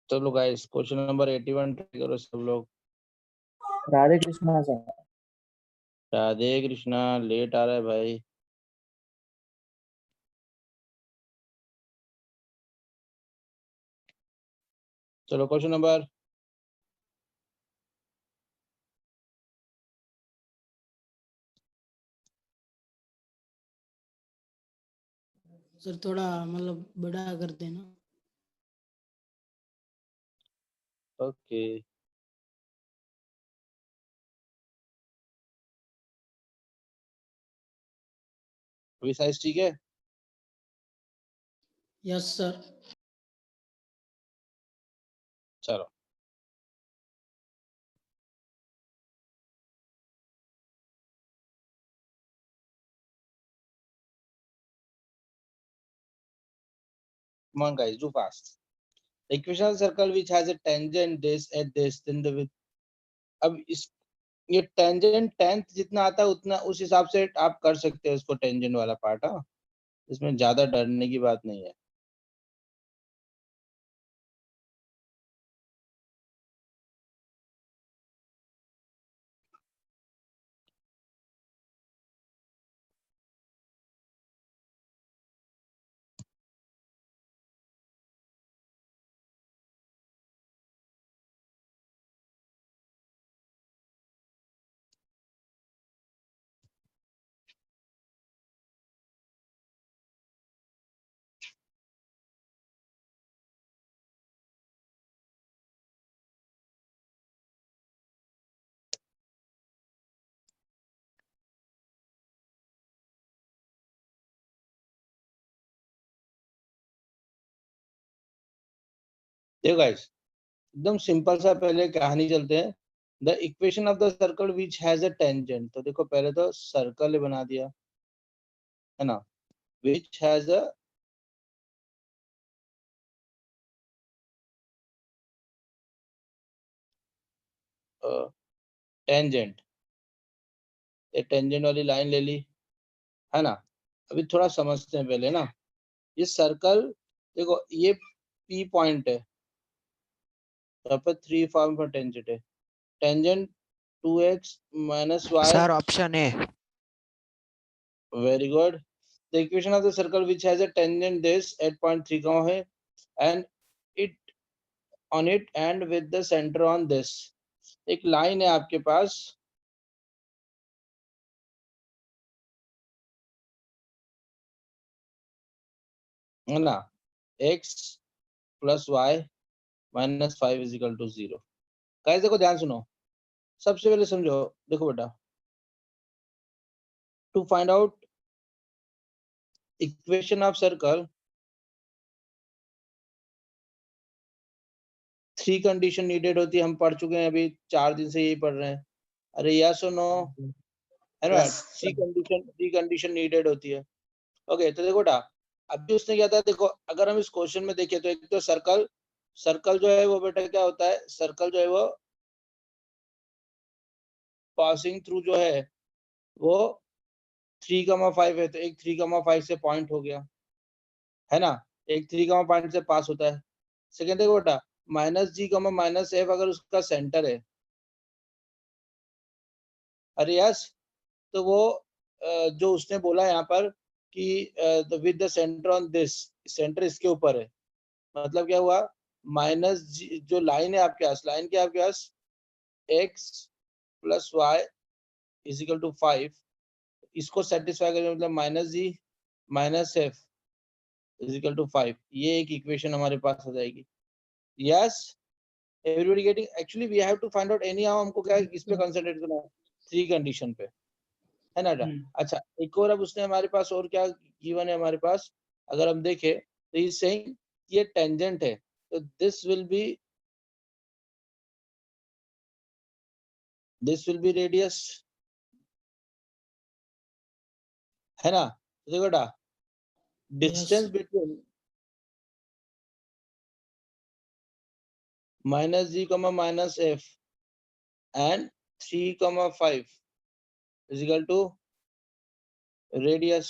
चलो guys, question number 81 try करो सब लोग। राधे कृष्णा सर। राधे कृष्णा, लेट आ रहा है भाई। चलो क्वेश्चन नंबर सर थोड़ा मतलब बड़ा कर देना। ओके। अभी साइज ठीक है? Yes sir. चलो come on guys, do fast. The equation of the circle which has a tangent this at this, then the width. अब इस ये टेंजेंट 10th जितना आता है उतना उस हिसाब से आप कर सकते हो इसको, टेंजेंट वाला पार्ट। हाँ, इसमें ज्यादा डरने की बात नहीं है। देखो गाइस, एकदम सिंपल सा पहले कहानी चलते हैं। The equation of the circle which has a tangent, तो देखो पहले तो सर्कल बना दिया है ना, विच हैज अ टेंजेंट, ये टेंजेंट वाली लाइन ले ली है ना। अभी थोड़ा समझते हैं पहले ना, ये सर्कल देखो, ये पी पॉइंट है, यहाँ पे 3 फॉर्म पर टेंजेंट है। Tangent 2x minus y, sir option A. very good. The equation of the circle which has a tangent this at point 3 comma है, and it on it and with the center on this. एक line है आपके पास, है ना, x plus y minus 5 is equal to 0। Guys देखो ध्यान सुनो, सबसे पहले समझो, देखो बेटा, to find out equation of circle 3 condition needed होती है। हम पढ़ चुके हैं, अभी 4 दिन से यही पढ़ रहे हैं। अरे यस और नो, है ना, 3 कंडीशन नीडेड होती है। ओके, तो देखो बेटा, अभी उसने क्या था, देखो अगर हम इस क्वेश्चन में देखें तो एक तो सर्कल जो है वो बेटा क्या होता है, सर्कल जो है वो पासिंग थ्रू जो है वो 3,5 है, तो एक 3,5 से पॉइंट हो गया, है ना, एक 3, पॉइंट से पास होता है। सेकेंड देखो बेटा, -g, -f अगर उसका सेंटर है, अरे यस, तो वो जो उसने बोला यहाँ पर कि with the centre on this, centre इसके ऊपर है, मतलब क्या हुआ, -g जो लाइन है आपके पास, लाइन क्या आपके पास, x + y = 5, इसको सेटिस्फाई करें, मतलब -g -f = 5, ये एक इक्वेशन हमारे पास हो जाएगी। Yes, everybody getting? Actually we have to find out anyhow, हमको क्या इस पे कंसंट्रेट करना है, 3 कंडीशन पे, है ना। अच्छा, एक और अब उसने हमारे पास और क्या गिवन है हमारे पास, अगर हम देखें तो इज सेइंग ये टेंजेंट है, तो दिस विल बी रेडियस, है ना। तो देखो बेटा, distance between -g, -f and 3, 5 is equal to radius.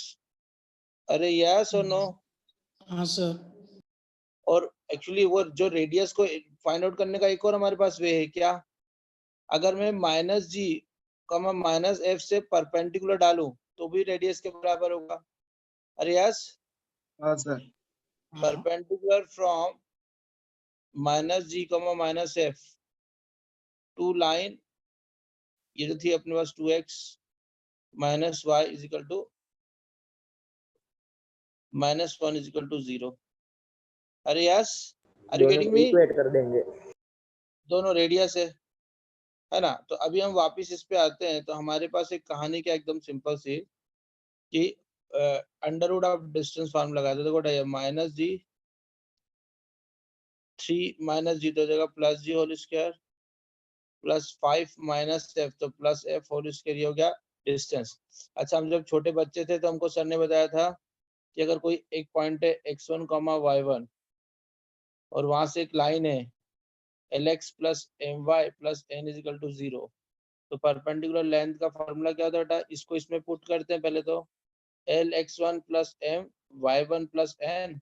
अरे यस और नो? हाँ सर। और एक्चुअली वो जो रेडियस को फाइंड आउट करने का एक और हमारे पास वे है क्या, अगर मैं माइनस जी कमा माइनस एफ से परपेंडिकुलर डालूं तो भी रेडियस के बराबर होगा। अरे यस, हाँ सर। हाँ perpendicular from minus ji comma minus F two line, ये जो थी अपने पास 2x minus y is equal to minus 1 is equal to 0। अरे यस, आर यू दोनों गेटिंग को मी? इक्वेट कर देंगे। दोनों रेडियस है ना। तो अभी हम वापस इस पे आते हैं। तो हमारे पास एक कहानी क्या एकदम सिंपल सी कि under root of distance form लगाते, देखो माइनस जी 3 माइनस जी तो हो जाएगा plus g whole square plus 5 minus f तो प्लस एफ होल स्क्वायर, ये हो गया डिस्टेंस। अच्छा, हम जब छोटे बच्चे थे तो हमको सर ने बताया था कि अगर कोई एक पॉइंट है x1 y1 और वहां से एक लाइन है lx plus my plus n is equal to 0, तो परपेंडिकुलर लेंथ का फॉर्मूला क्या होता है बेटा, इसको इसमें पुट करते हैं पहले तो lx1 plus m y1 plus n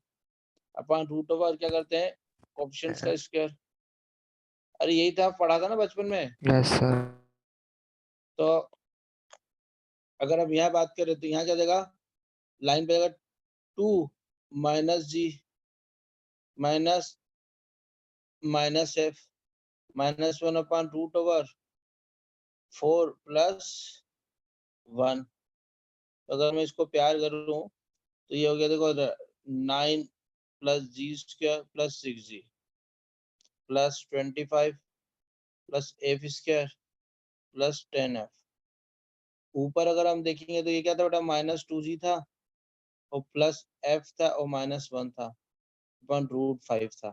अपन रूट ओवर क्या करते हैं कोएफिशिएंट्स का स्क्वायर। अरे यही था, पढ़ा था ना बचपन में। Yes sir. तो अगर हम यहाँ बात करें तो यहाँ क्या देगा, लाइन पे जाएगा 2 minus g minus minus f minus 1 upon root over 4 plus 1। अगर मैं इसको प्यार करूं तो ये हो गया, देखो 9 plus g square plus 6g plus 25 plus f square plus 10f। ऊपर अगर हम देखेंगे तो ये क्या था बेटा, माइनस 2g था और प्लस f था और माइनस 1 था अपन रूट 5 था।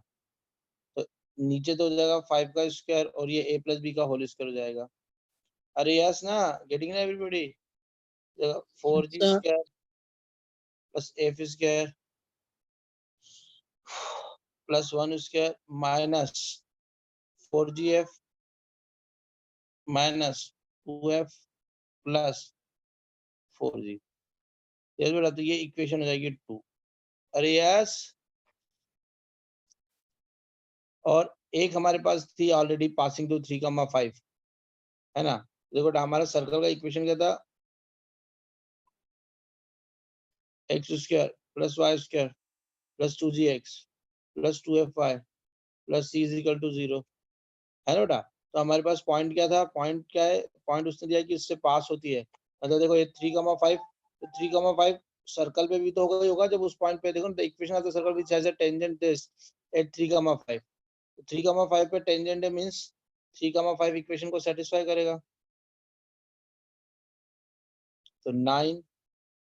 तो नीचे तो हो जाएगा 5 का स्क्वायर और ये a प्लस बी का होल स्क्वायर हो जाएगा। अरे यस ना, गेटिंग ना everybody? 4g sir square plus f square plus 1 square minus 4gf minus 2f plus 4g। Yes बेटा, तो ये इक्वेशन हो जाएगी 2। अरे यस, और एक हमारे पास थी ऑलरेडी पासिंग टू 3,5 है ना। देखो बेटा, हमारा सर्कल का इक्वेशन क्या था, x square plus y square plus 2gx plus 2fy plus c is equal to 0 है ना बेटा। तो हमारे पास पॉइंट क्या था, पॉइंट क्या है, पॉइंट उसने दिया कि इससे पास होती है। मतलब देखो ये 3,5 तो 3,5 सर्कल पे भी तो होगा ही होगा जब उस पॉइंट पे देखो ना, equation of the circle which has a tangent this eight 3,5। 3,5 पे टेंजेंट है मींस 3,5 इक्वेशन को सेटिस्फाई करेगा। तो 9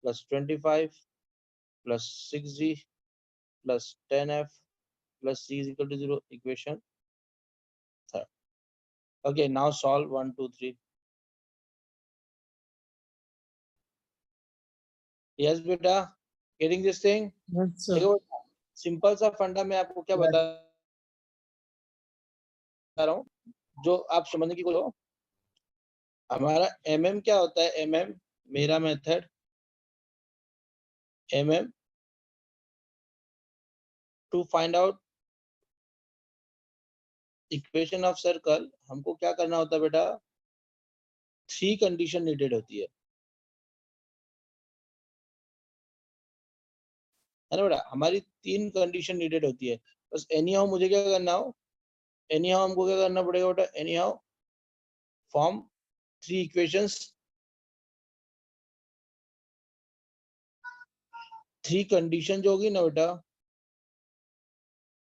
plus 25 plus 6g plus 10f plus c is equal to 0 equation third. Okay, now solve 1 2 3। Yes बेटा, getting this thing? Yes sir देखो simple सा फंडा मैं आपको क्या बता रहा हूँ जो आप समझने की कोशिश करो। हमारा mm क्या होता है, mm मेरा method mm to find out equation of circle हमको क्या करना होता है बेटा, 3 कंडीशन नीडेड होती है ना बेटा। हमारी 3 कंडीशन नीडेड होती है। बस एनी हाउ मुझे क्या करना हो, एनी हाउ हमको क्या करना पड़ेगा बेटा, any how form 3 equations, 3 condition जो होगी ना बेटा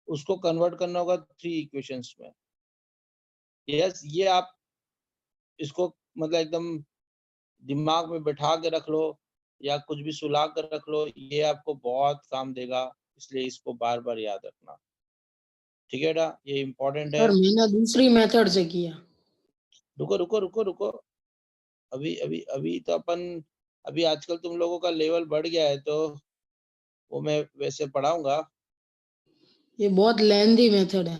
उसको कन्वर्ट करना होगा 3 इक्वेशंस में। यस, ये आप इसको मतलब एकदम दिमाग में बैठा के रख लो या कुछ भी सुला कर रख लो, ये आपको बहुत काम देगा, इसलिए इसको बार बार याद रखना, ठीक है बेटा, ये इम्पोर्टेंट है। सर मैंने दूसरी मेथड से किया। रुको रुको रुको रुको, अभी अभी अभी तो अपन, अभी आजकल तुम लोगों का लेवल बढ़ गया है तो वो मैं वैसे पढ़ाऊंगा। ये बहुत लेंदी मेथड है।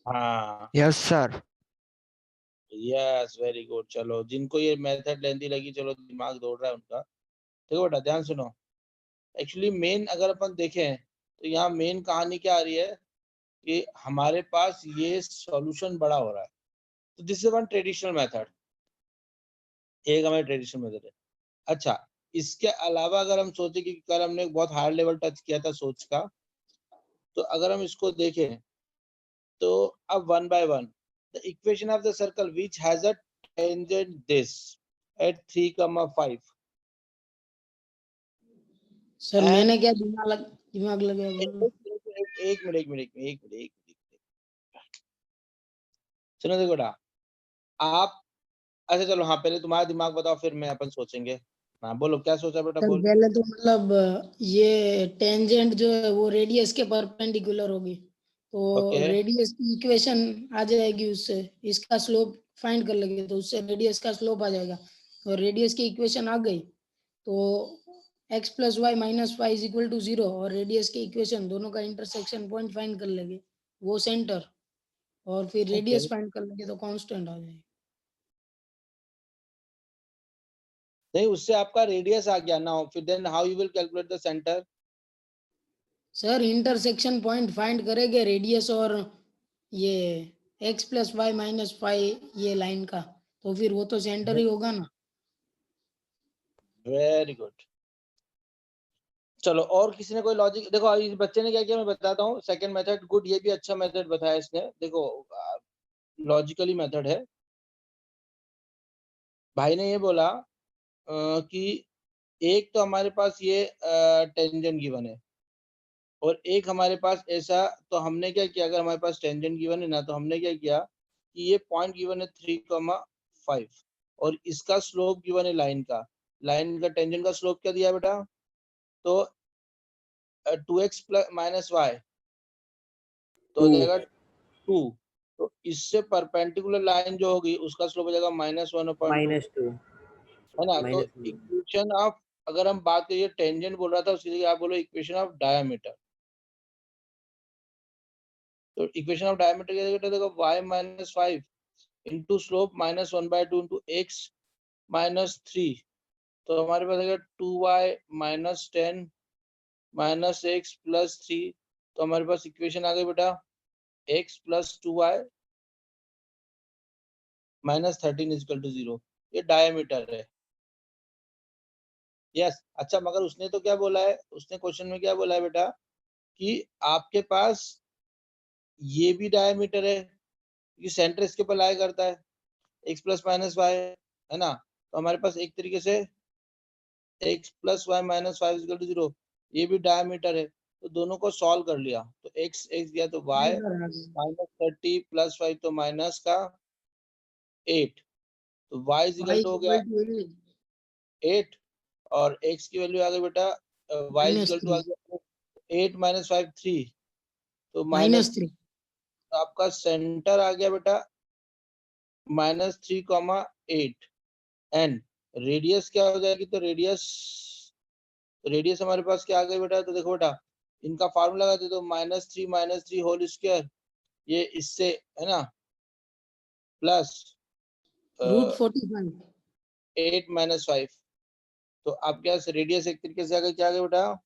हाँ yes sir. Yes, very good. चलो जिनको ये मेथड लेंदी लगी, चलो दिमाग दौड़ रहा है उनका। देखो बेटा ध्यान सुनो, एक्चुअली मेन अगर अपन देखें तो यहाँ मेन कहानी क्या आ रही है कि हमारे पास ये सॉल्यूशन बड़ा हो रहा है। तो this is one traditional method, एक हमारा ट्रेडिशनल मेथड है। अच्छा, इसके अलावा अगर हम सोचे कि कल हमने एक बहुत हायर लेवल टच किया था सोच का, तो अगर हम इसको देखें तो अब one by one the equation of the circle which has a tangent this eight 3,5 sir And- मैंने क्या दिमाग लगाया बोलो। एक मिनट सुनो देखो बेटा, आप अच्छा चलो हाँ पहले तुम्हारा दिमाग बताओ फिर मैं अपन सोचेंगे। हाँ बोलो क्या सोचा बेटा, सर बोल। पहले तो मतलब ये टेंजेंट जो है वो रेडियस के परपेंडिकुलर होगी, तो ओके रेडियस की इक्वेशन आ जाएगी उससे, इसका स्लोप फाइंड कर लेंगे तो उससे रेडियस का स्लोप आ जाएगा। और रेडियस की इक्वेशन आ गई तो x plus y minus y is equal to 0, और रेडियस की इक्वेशन दोनों का इंटरसेक्शन पॉइंट फाइंड कर लेंगे, वो सेंटर, और फिर रेडियस फाइंड कर लेंगे तो कांस्टेंट आ जाएगी। नहीं उससे आपका रेडियस आ गया ना, फिर then how you will calculate the centre. Sir intersection point find करेंगे रेडियस और ये x plus y minus five ये लाइन का, तो फिर वो तो सेंटर ही होगा ना। Very good. चलो और किसी ने कोई लॉजिक, देखो इस बच्चे ने क्या किया मैं बताता हूँ। सेकंड मेथड गुड, ये भी अच्छा मेथड बताया इसने। देखो लॉजिकली मेथड है। भाई ने ये बोला कि एक तो हमारे पास ये टेंजेंट गिवन है और एक हमारे पास ऐसा, तो हमने क्या किया, अगर हमारे पास टेंजेंट गिवन है ना तो हमने क्या किया कि ये पॉइंट गिवन है 3,5 और इसका स्लोप गिवन है लाइन का। लाइन का टेंजेंट का स्लोप क्या दिया बेटा, तो 2x प्लस माइनस वाई तो हो 2 जाएगा 2। तो इससे परपेंडिकुलर लाइन जो होगी उसका स्लोप हो जाएगा -1/2, -2 है ना। तो -1 इक्वेशन ऑफ, अगर हम बात करिए टेंजेंट बोल रहा था उसकी जगह आप बोलो इक्वेशन ऑफ डायमीटर। तो इक्वेशन ऑफ डायमीटर क्या बेटा, देखो y-5 into slope -1/2 into x -3, तो हमारे पास आएगा 2y - 10 -x + 3। तो हमारे पास इक्वेशन आ गई बेटा x + 2y -13 = 0। ये डायमीटर है। यस अच्छा, मगर उसने तो क्या बोला है, उसने क्वेश्चन में क्या बोला है बेटा कि आपके पास ये भी डायमीटर है, ये सेंटर इसके ऊपर लाई करता है, x ± y, है ना। तो हमारे पास एक तरीके से x + y - 5 = 0, ये भी डायमीटर है। तो दोनों को सॉल्व कर लिया तो x गया तो y -30 + 5 तो माइनस का 8, तो y हो गया 8 और x की वैल्यू आ गई बेटा y आ गया 8 - 5 3, तो माइनस -3 आपका सेंटर आ गया बेटा -3,8 एंड रेडियस क्या हो जाएगी, तो रेडियस हमारे पास क्या आ गई बेटा, तो देखो बेटा इनका फार्मूला लगाते तो -3 होल स्क्वायर, ये इससे है ना प्लस √45 8 - 5, तो आप क्या रेडियस एक तरीके से आ गई, क्या आ गया बेटा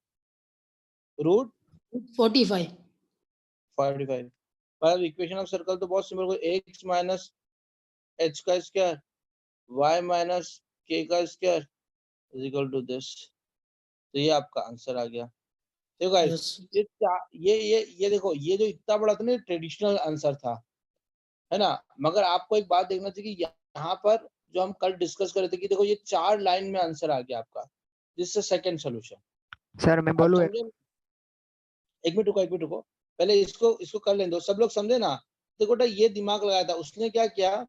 √45। 45 मतलब इक्वेशन ऑफ सर्कल तो बहुत सिंपल, x माइनस h का स्क्वायर y माइनस k का square is equal to this. तो ये आपका आंसर आ गया। देखो गाइस यस ये देखो ये जो इतना बड़ा था ना ट्रेडिशनल आंसर था, है ना। मगर आपको एक बात देखना चाहिए कि यहाँ पर जो हम कल डिस्कस कर रहे थे कि देखो ये 4 लाइन में आंसर आ गया आपका, this is second solution. Sir मैं अब बोलूँ समझे, एक मिनट रुको पहले इसको इसको कर लें दो, सब लोग समझे ना। देखो बेटा ये दिमाग लगाया था उसने, क्या किया,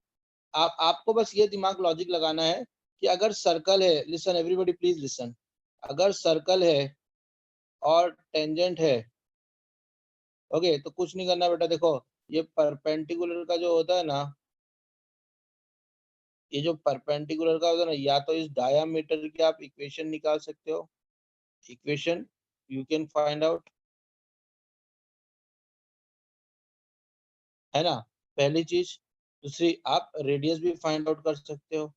आपको बस ये दिमाग लॉजिक लगाना है कि अगर सर्कल है, लिसन एवरीबॉडी प्लीज लिसन, अगर सर्कल है और टेंजेंट है, ओके, तो कुछ नहीं करना बेटा। देखो ये परपेंडिकुलर का जो होता है ना, ये जो परपेंडिकुलर का होता है ना, या तो इस डायामीटर की आप इक्वेशन निकाल सकते हो, equation you can find out, है ना, पहली चीज। दूसरी आप रेडियस भी फाइंड आउट कर सकते हो,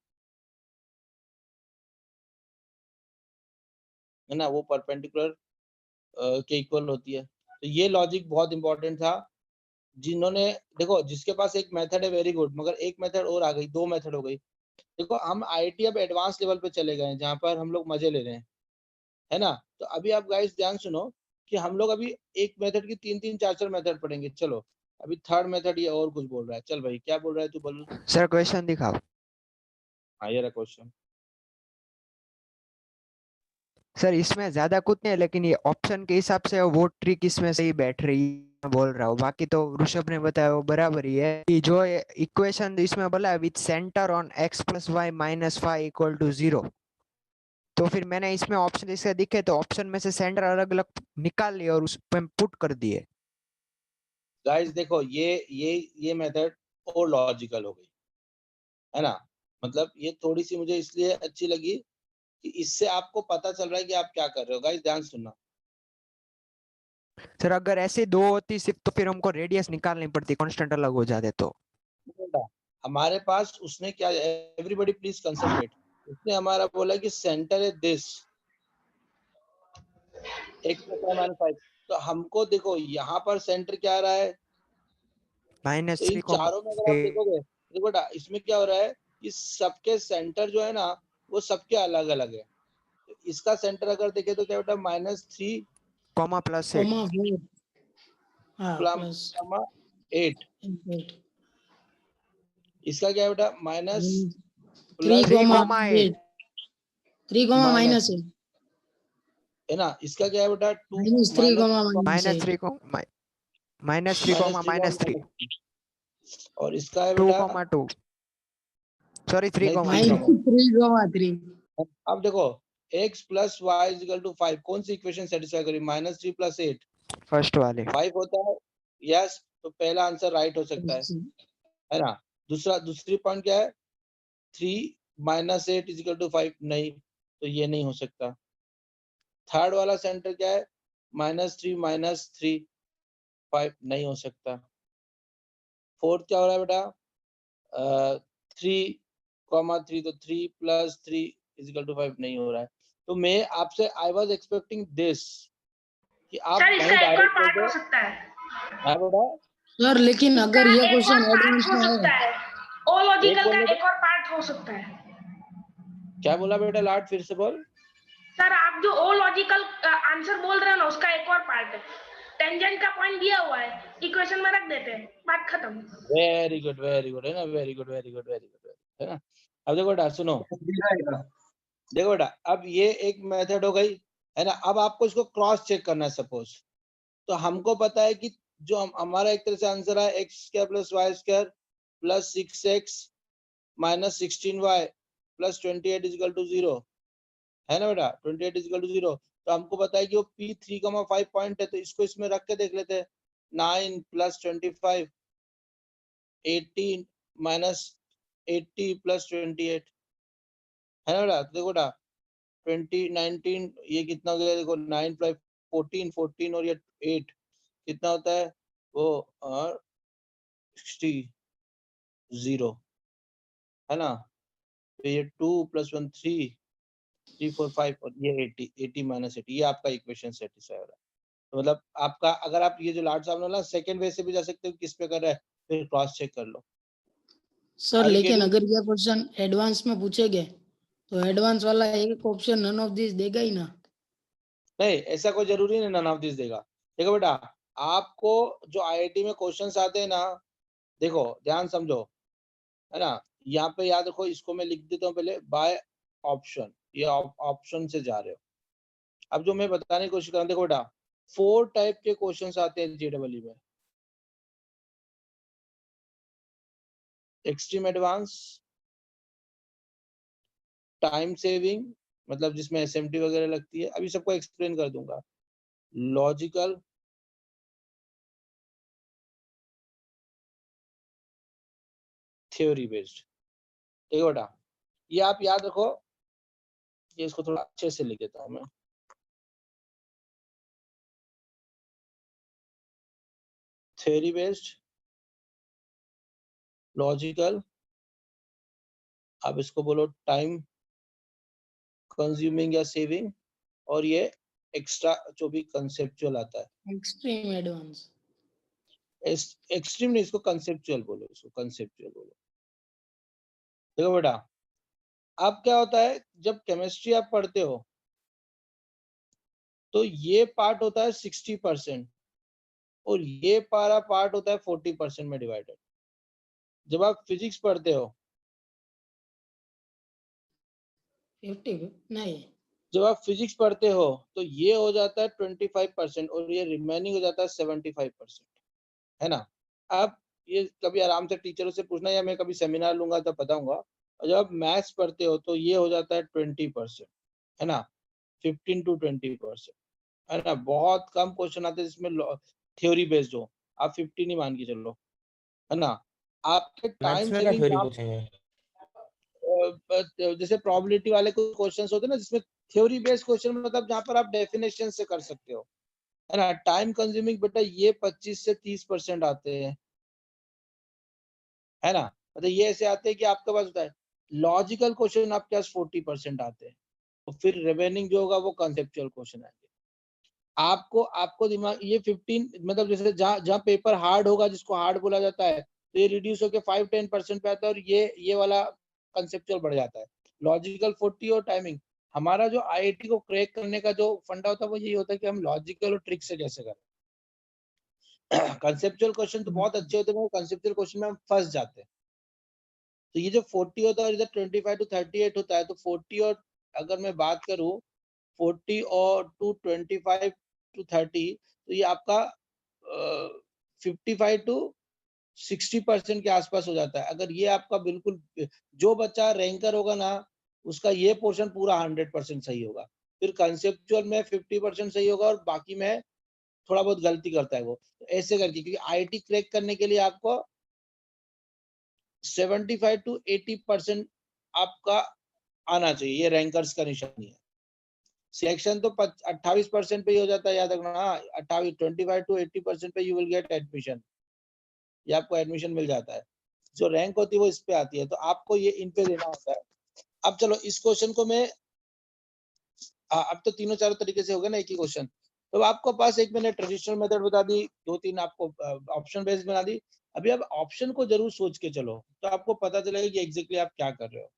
है ना, वो परपेंडिकुलर के इक्वल होती है। तो ये लॉजिक बहुत इंपॉर्टेंट था जिन्होंने देखो जिसके पास एक मेथड है वेरी गुड, मगर एक मेथड और आ गई, 2 मेथड हो गई। देखो हम आईटी अब एडवांस लेवल पे चले गए हैं जहां पर हम लोग मजे ले रहे हैं, है ना। तो अभी आप गाइस ध्यान सुनो कि हम लोग अभी एक मेथड की 3-3 4-4 मेथड पढ़ेंगे। चलो अभी थर्ड मेथड ये और कुछ बोल रहा है। चल भाई क्या बोल रहा है तू, बोल। सर क्वेश्चन दिखाओ। हाँ ये रहा क्वेश्चन। सर इसमें ज्यादा कुछ नहीं है, लेकिन ये ऑप्शन के हिसाब से वो ट्रिक इसमें सही बैठ रही है, मैं बोल रहा हूँ। बाकी तो ऋषभ ने बताया वो बराबर ही है कि जो इक्वेशन इसमें बोला है with centre on x plus y minus 5 equal to 0, तो फिर मैंने इसमें ऑप्शन इसके दिखे तो ऑप्शन में से सेंटर अलग अलग निकाल लिए और उस पे पुट कर दिए। गाइस देखो ये मेथड और लॉजिकल हो गई, है ना। मतलब ये थोड़ी सी मुझे इसलिए अच्छी लगी कि इससे आपको पता चल रहा है कि आप क्या कर रहे हो। गाइस ध्यान सुनना। सर अगर ऐसे दो होती सिर्फ तो फिर हमको रेडियस निकालनी पड़ती, कांस्टेंट अलग हो जाते तो। हमारे पास उसने क्या, एवरीबॉडी प्लीज कंसंट्रेट, उसने हमारा बोला कि सेंटर है दिस x-5। तो हमको देखो यहाँ पर सेंटर क्या आ रहा है, माइनस तो इन 3, चारों में अगर आप देखोगे, देखो बेटा इसमें क्या हो रहा है कि सबके सेंटर जो है ना वो सबके अलग अलग है। तो इसका सेंटर अगर देखे तो क्या बेटा -3 कॉमा प्लस 8, कॉमा 4, हाँ प्लस 8। 8, इसका क्या है बेटा माइनस 3 प्लस 8, 3 माइनस, माइनस 8, है ना। इसका क्या है बेटा 2 -3 माइनस 8, 3 माइनस 3 -3, और इसका है 2 बेटा 2, सॉरी 3 नहीं 3। -3 3। अब देखो x plus y is equal to 5, कौन सी इक्वेशन सेटिस्फाई करी, -3 + 8 फर्स्ट वाले 5 होता है। यस, तो पहला आंसर राइट हो सकता है ना। दूसरी पॉइंट क्या है, 3 - 8 इजिकल टू 5, नहीं, तो ये नहीं हो सकता। थर्ड वाला सेंटर क्या है, -3 - 3 5, नहीं हो सकता। फोर्थ क्या हो रहा है बेटा, 3, 3, तो 3 + 3 = 5 नहीं हो रहा है। तो मैं आपसे आई वाज एक्सपेक्टिंग दिस कि आप सर इसका वहीं एक और डायरेक्ट पार्ट बोल हो दो। सकता है, हाँ बेटा, सर लेकिन अगर ये एक और क्वेश्चन पार्ट एडवांस हो में सकता है, है, ओ एक लॉजिकल का बोलने दो। एक और पार्ट हो सकता है। क्या बोला बेटा, लाट फिर से बोल। सर आप जो ओ लॉजिकल आंसर बोल रहे हो ना, उसका एक और पार्ट है। टेंजेंट का पॉइंट दिया हुआ है, इक्वेशन में रख देते हैं, बात खत्म। वेरी गुड है ना, वेरी गुड है ना। अब देखो बेटा सुनो, देखो बेटा अब ये एक मेथड हो गई, है ना। अब आपको इसको क्रॉस चेक करना है। सपोज तो हमको पता है कि जो हमारा एक तरह से आंसर है x² + y² + 6x - 16y + 28 = 0, है ना बेटा। 28 = 0, तो हमको पता है कि वो P3,5 पॉइंट है, तो इसको इसमें रख के देख लेते हैं। 9 + 25 18 - 80 + 28, है ना बेटा। तो देखो बेटा 20 19 ये कितना हो गया, देखो 9 + 14 14 और ये 8 कितना होता है वो 60 0, है ना। तो ये 2 + 1 3 3 4 5 और ये 80 80 - 80, ये आपका इक्वेशन सेटिस्फाई हो रहा है। तो मतलब आपका, अगर आप ये जो लाट साहब ने बोला सेकंड वे से भी जा सकते हो, किस पे कर रहा है फिर क्रॉस चेक कर लो। सर Are you लेकिन getting? अगर ये क्वेश्चन एडवांस में पूछेंगे तो एडवांस वाला एक ऑप्शन नन ऑफ दिस देगा ही ना। नहीं ऐसा कोई जरूरी नहीं नन ऑफ दिस देगा। देखो बेटा आपको जो आईआईटी में क्वेश्चंस आते हैं ना, देखो ध्यान समझो, है ना। यहाँ पे याद रखो, इसको मैं लिख देता हूँ पहले, बाय ऑप्शन, ये ऑप्शन से जा रहे हो। अब जो मैं बताने की कोशिश कर रहा हूँ, देखो बेटा 4 टाइप के क्वेश्चंस आते हैं जेडब्ल्यू में। एक्सट्रीम एडवांस, टाइम सेविंग, मतलब जिसमें एसएमटी वगैरह लगती है, अभी सबको एक्सप्लेन कर दूंगा। Logical, theory based. ठीक है बेटा, ये आप याद रखो, ये इसको थोड़ा अच्छे से लिख देता हूँ मैं। थ्योरी बेस्ड, लॉजिकल, आप इसको बोलो टाइम कंज्यूमिंग या सेविंग, और ये एक्स्ट्रा जो भी कंसेप्चुअल आता है। Extreme advance. एक्सट्रीम नहीं, इसको कंसेप्चुअल बोलो, इसको कंसेप्चुअल बोलो। देखो बेटा, अब क्या होता है जब केमिस्ट्री आप पढ़ते हो तो ये पार्ट होता है 60% और ये पारा पार्ट होता है 40% में डिवाइडेड। जब आप फिजिक्स पढ़ते हो, 50 नहीं, जब आप फिजिक्स पढ़ते हो तो ये हो जाता है 25% और ये रिमेनिंग हो जाता है 75%, है ना। आप ये कभी आराम से टीचरों से पूछना या मैं कभी सेमिनार लूंगा तब बताऊंगा। और जब आप मैथ्स पढ़ते हो तो ये हो जाता है 20%, है ना, 15 to 20%, है ना। बहुत कम क्वेश्चन आते हैं जिसमें थ्योरी बेस्ड हो, आप 50 नहीं मान के चलो, है ना। आपके मैथ्स टाइम में क्या सेविंग थ्योरी पूछेंगे? जैसे प्रोबेबिलिटी वाले कुछ क्वेश्चंस होते हैं ना जिसमें थ्योरी बेस्ड क्वेश्चन, मतलब जहाँ पर आप डेफिनेशन से कर सकते हो, है ना। टाइम कंज्यूमिंग बेटा ये 25 से 30% आते हैं, है ना। मतलब ये ऐसे आते हैं कि आपके पास होता है लॉजिकल क्वेश्चन, आपके पास 40% आते हैं, तो फिर रिमेनिंग जो होगा वो कंसेप्चुअल क्वेश्चन आएंगे। आपको आपको दिमाग ये 15, मतलब जैसे जहाँ जहाँ पेपर हार्ड होगा, जिसको हार्ड बोला जाता है, तो ये रिड्यूस होकर 5-10% पे आता है और ये वाला कंसेप्चुअल बढ़ जाता है। लॉजिकल 40 और टाइमिंग। हमारा जो आईआईटी को क्रैक करने का जो फंडा होता है वो यही होता है कि हम लॉजिकल और ट्रिक से कैसे करें। कंसेप्चुअल क्वेश्चन तो बहुत अच्छे होते हैं, कंसेप्चुअल क्वेश्चन में हम फंस जाते हैं। तो ये जो 40 होता है और इधर 25 to 38 होता है, तो 40 और अगर मैं बात करूं 40 और टू 25 to 30, तो ये आपका 55 to 60% के आसपास हो जाता है। अगर ये आपका बिल्कुल जो बच्चा रैंकर होगा ना, उसका ये पोर्शन पूरा 100% सही होगा। फिर कंसेप्चुअल में 50% सही होगा और बाकी में थोड़ा बहुत गलती करता है वो। तो ऐसे करके, क्योंकि आईआईटी क्रैक करने के लिए आपको 75 to 80% आपका आना चाहिए, ये रैंकर्स का निशानी है। सिलेक्शन तो 28% पे ही हो जाता है, याद रखना। 28, 25 to 80% पे यू विल गेट एडमिशन, ये आपको एडमिशन मिल जाता है। जो रैंक होती है वो इस पे आती है, तो आपको ये इन पे देना होता है। अब चलो इस क्वेश्चन को मैं अब तो तीनों चारों तरीके से हो गया ना एक ही क्वेश्चन। तो आपको पास एक मैंने ट्रेडिशनल मेथड बता दी, 2-3 आपको ऑप्शन बेस्ड बना दी। अभी अब ऑप्शन को जरूर सोच के चलो, तो आपको पता चलेगा कि एग्जैक्टली आप क्या कर रहे हो।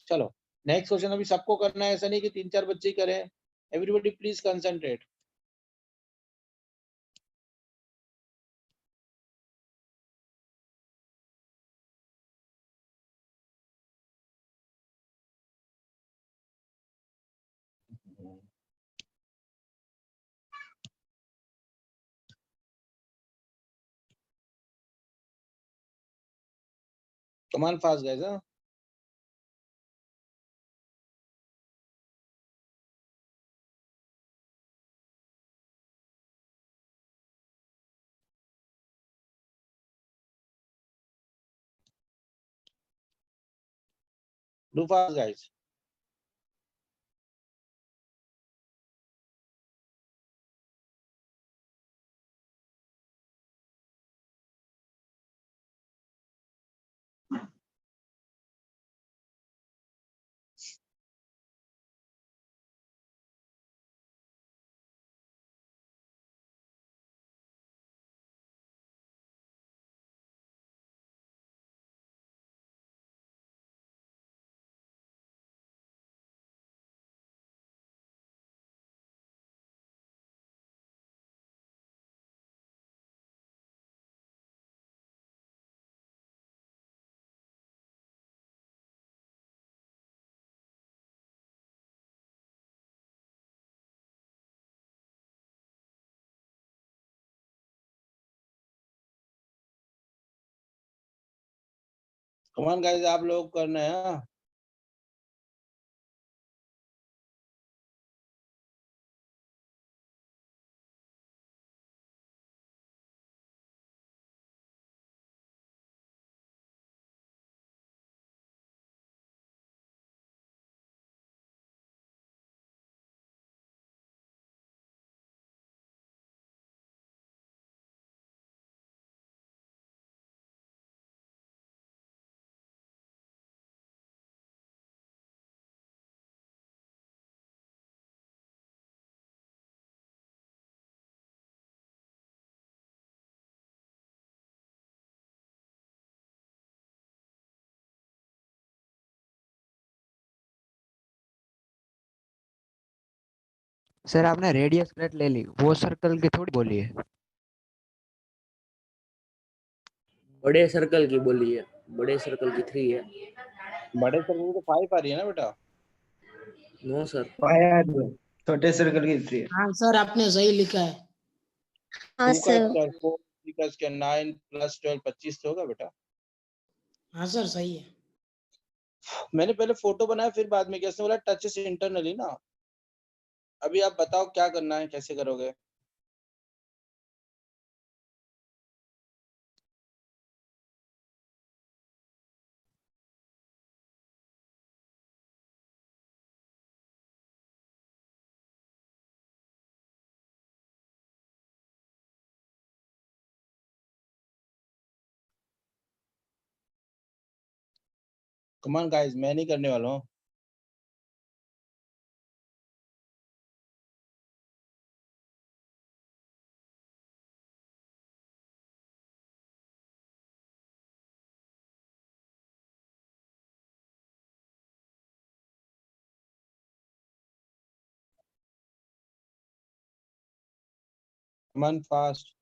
चलो नेक्स्ट क्वेश्चन अभी सबको करना है, ऐसा नहीं कि 3-4 बच्चे ही करें। Everybody please concentrate. Come on fast guys, हाँ। Do fast guys. Come on guys, आप लोग करना है, हाँ। सर आपने रेडियस प्लेट ले ली, वो सर्कल की थोड़ी बोली है। बड़े सर्कल की बोली है, बड़े सर्कल की 3 है। बड़े सर्कल की तो 5 आ रही है ना बेटा। नो सर, छोटे सर्कल की 3 है। हाँ सर, आपने सही लिखा है। हाँ 2 का सर। स्क्वायर 4, 3 का स्क्वायर 9 प्लस 12 25 तो होगा बेटा। हाँ सर, सही है। मैंने पहले फोटो बनाया फिर बाद में कैसे बोला टच से इंटरनली ना। अभी आप बताओ क्या करना है, कैसे करोगे? कम ऑन गाइस, मैं नहीं करने वाला हूँ। Come on fast.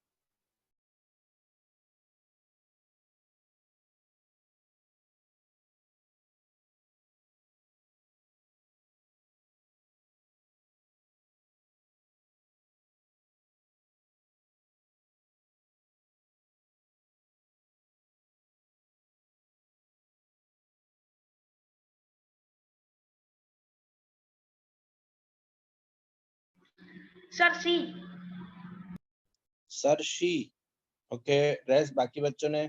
Sir C. Sir शी। ओके, रेस्ट बाकी बच्चों ने?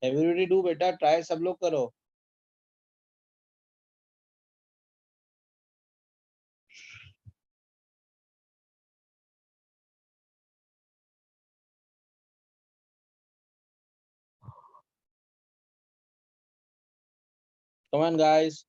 एवरीबॉडी डू बेटा, ट्राई सब लोग करो। Come on guys.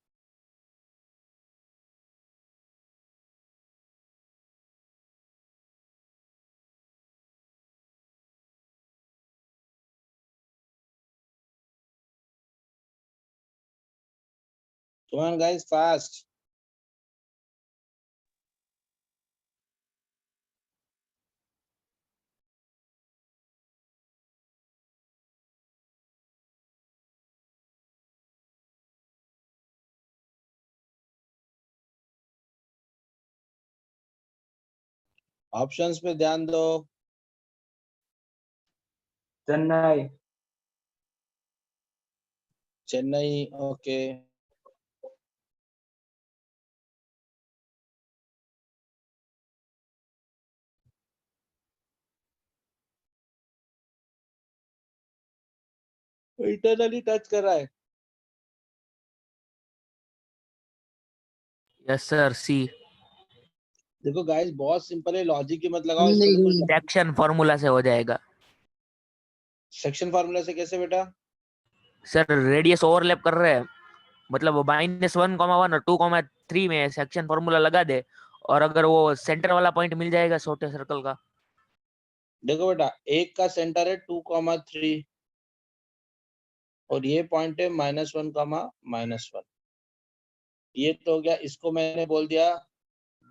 Come on guys fast. Options पे ध्यान दो। Chennai. Chennai, okay. Internally touch कर रहा है। यस सर, सी। देखो गाइस, बहुत सिंपल है, लॉजिक की मत लगाओ इसको। तो कुछ सेक्शन फॉर्मूला से हो जाएगा। सेक्शन फार्मूला से कैसे बेटा? सर रेडियस ओवरलैप कर रहे हैं, मतलब वो -1,1 और 2,3 में सेक्शन फॉर्मूला लगा दे, और अगर वो सेंटर वाला पॉइंट मिल जाएगा छोटे सर्कल का। देखो बेटा, एक का सेंटर है 2,3 और ये पॉइंट है -1, -1। ये तो हो गया। इसको मैंने बोल दिया,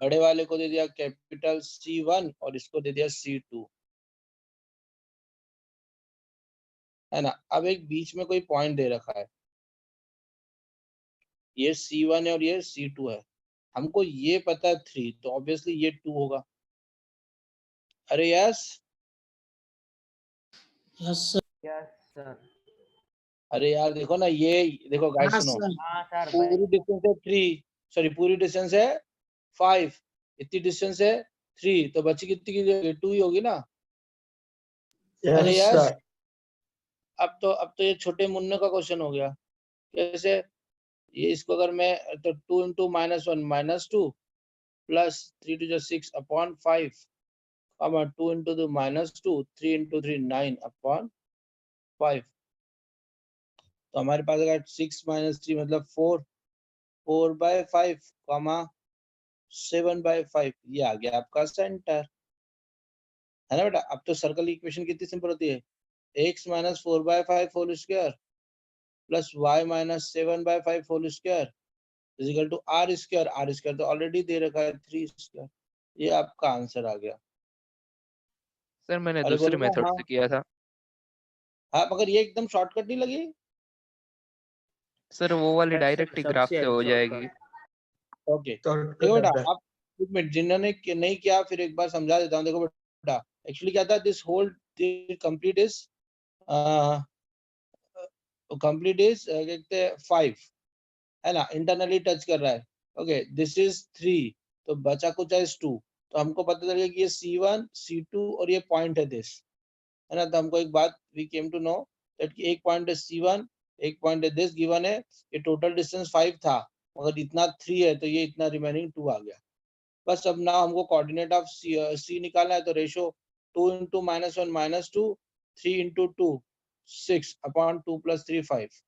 बड़े वाले को दे दिया कैपिटल C1 और इसको दे दिया C2, है ना। अब एक बीच में कोई पॉइंट दे रखा है, ये C1 है और ये C2 है। हमको ये पता है 3, तो ऑब्वियसली ये 2 होगा। अरे yes. Yes sir. Yes sir. अरे यार देखो ना, ये देखो गाइस हाँ सुनो, सर। हाँ सर भाई। पूरी डिस्टेंस है 3, सॉरी पूरी डिस्टेंस है 5, इतनी डिस्टेंस है 3, तो बची कितनी की 2 ही होगी ना। अरे यस यस। सर। अब तो ये छोटे मुन्ने का क्वेश्चन हो गया। कैसे? ये इसको अगर मैं तो 2 into -1 -2 plus 3 to the 6 upon 5, 2 into the -2, 3 into 3 9 upon 5। तो हमारे पास अगर 6 - 3 मतलब 4, 4/5, 7/5, ये आ गया आपका सेंटर, है ना बेटा। अब तो सर्कल की इक्वेशन कितनी सिंपल होती है, x minus 4/5 whole square plus y minus 7/5 whole square is equal to r square. r square तो ऑलरेडी दे रखा है 3 स्क्वायर. ये आपका आंसर आ गया. सर मैंने अरे दूसरी बोलो ना. मेथड हाँ से किया था हाँ, मगर ये एकदम शॉर्टकट नहीं लगी. सर, वो वाली सर, डायरेक्ट ही ग्राफ सबसे से हो अच्छा जाएगी. ओके शॉर्टकट देखो बेटा, आता है. आप एक मिनट, जिन्होंने नहीं किया फिर एक बार समझा देता हूँ. देखो बेटा, एक्चुअली क्या था, this whole complete is complete is कहते हैं 5 है ना, इंटरनली टच कर रहा है. ओके, दिस इज 3, तो बचा कुछ है 2. तो हमको पता चल गया कि ये C1 C2 और ये पॉइंट है दिस, है ना. तो हमको एक बात we came to know that कि एक पॉइंट है C1, एक पॉइंट है दिस गिवन है. ये टोटल डिस्टेंस 5 था, मगर इतना 3 है, तो ये इतना रिमेनिंग 2 आ गया. बस अब ना हमको कोऑर्डिनेट ऑफ C निकालना है. तो ratio 2 into -1 -2, 3 into 2 6 upon 2 plus 3 5.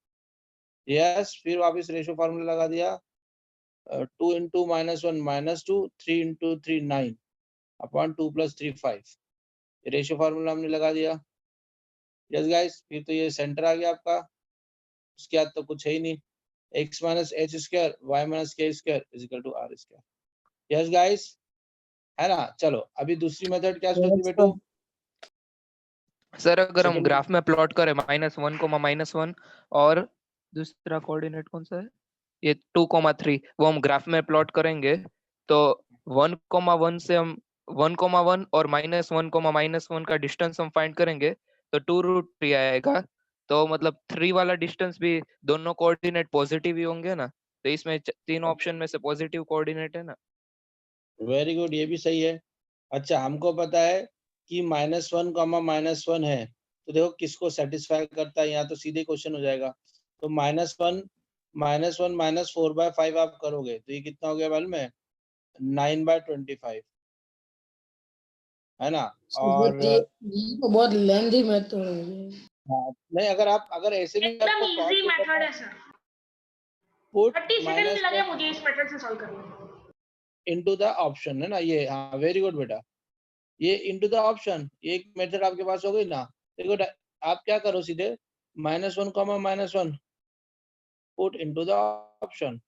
Yes, फिर वापस रेशो फार्मूला लगा दिया. 2 into -1 -2, 3 into 3 9 upon 2 plus 3 5. ये रेशो फार्मूला हमने लगा दिया. यस गाइस, फिर तो ये सेंटर आ गया आपका. उसके बाद तो कुछ है ही नहीं. x minus h square y minus k square is equal to r square. Yes guys, है ना. चलो अभी दूसरी मेथड क्या सोची बेटू. सर अगर हम सेकंड ग्राफ में प्लॉट करें -1, -1 और दूसरा कोऑर्डिनेट कौन सा है, ये 2, 3, वो हम ग्राफ में प्लॉट करेंगे तो 1, 1 से हम 1, 1 और -1, -1 का डिस्टेंस हम फाइंड करेंगे तो 2√3 आएगा. तो मतलब 3 वाला डिस्टेंस भी दोनों कोऑर्डिनेट पॉजिटिव ही होंगे ना. तो इसमें तीन ऑप्शन में से पॉजिटिव कोऑर्डिनेट है ना. वेरी गुड, ये भी सही है. अच्छा, हमको पता है कि -1, -1 है, तो देखो किसको सेटिस्फाई करता है. यहाँ तो सीधे क्वेश्चन हो जाएगा. तो -1 -4/5 आप करोगे तो ये कितना हो गया मालूम है, 9/25, है ना. और ये तो बहुत लेंथी मेथड है. हाँ, नहीं, अगर ऐसे भी एकदम आपको इजी सॉल्व करना मेथड है, है सर. पुट 30 सेकंड लगे -1 मुझे इस मेथड से सॉल्व करने में. इनटू द ऑप्शन, है ना. ये हाँ, वेरी गुड बेटा, ये इनटू द ऑप्शन, ये एक मेथड आपके पास हो गई ना. देखो आप क्या करो, सीधे -1, -1 put into the option.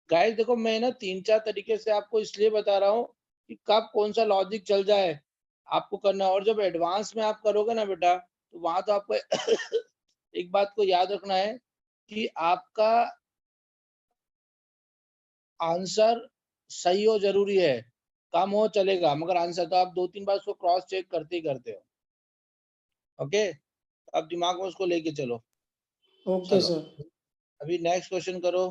Guys देखो, मैं ना 3-4 तरीके से आपको इसलिए बता रहा हूँ कि कब कौन सा लॉजिक चल जाए आपको करना. और जब एडवांस में आप करोगे ना बेटा, तो वहां तो आपको एक बात को याद रखना है कि आपका आंसर सही हो जरूरी है, कम हो चलेगा, मगर आंसर तो आप 2-3 बार उसको क्रॉस चेक करते ही करते हो. ओके, अब दिमाग में उसको लेके चलो. ओके चलो सर. अभी नेक्स्ट क्वेश्चन करो.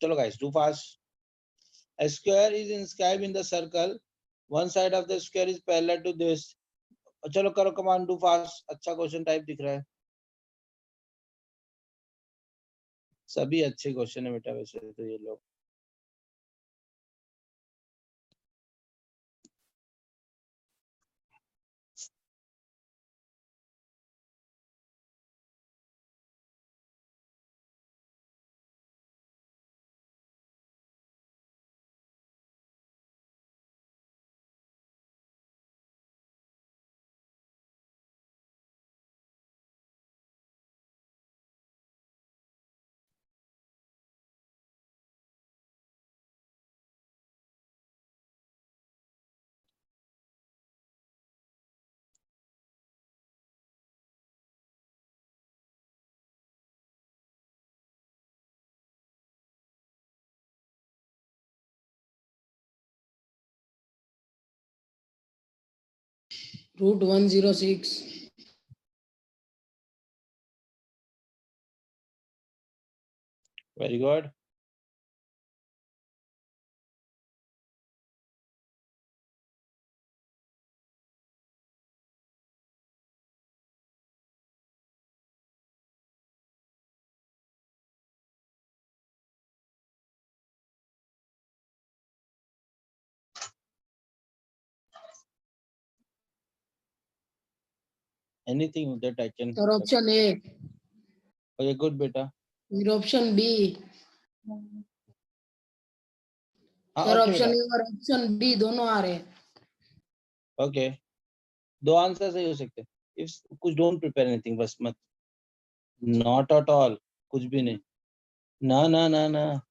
चलो guys, do fast. A square is inscribed in the circle. One side of the square is parallel to this. चलो करो, कमान, डू फास्ट. अच्छा क्वेश्चन टाइप दिख रहा है. सभी अच्छे क्वेश्चन है बेटा वैसे तो ये लोग. √106. Very good. Anything that I can. और ऑप्शन ए Okay, good बेटा. फिर ऑप्शन बी हाँ सर okay ऑप्शन बेटा. ए और ऑप्शन बी दोनों आ रहे हैं Okay. दो आंसर सही हो सकते हैं. If कुछ don't prepare anything बस मत. Not at all. कुछ भी नहीं. ना ना ना ना.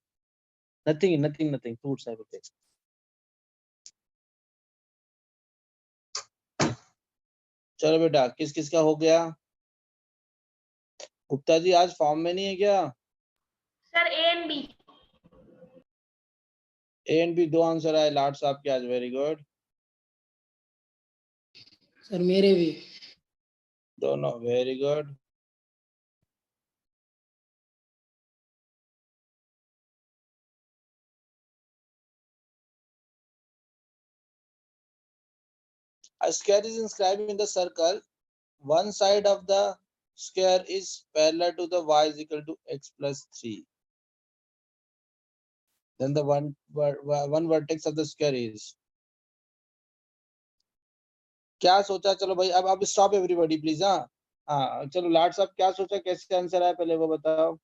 Nothing nothing nothing. Fruits everything. चलो बेटा किस किस का हो गया. गुप्ता जी आज फॉर्म में नहीं है क्या. Sir A and B. A and B दो आंसर आए लाट साहब के आज. Very good. सर मेरे भी दोनों very good. A square is inscribed in the circle. One side of the square is parallel to the y is equal to x plus 3. Then the one vertex of the square is. क्या सोचा. चलो भाई अब stop everybody please. हाँ हाँ चलो लाट साहब क्या सोचा कैसे आंसर आया पहले वो बताओ.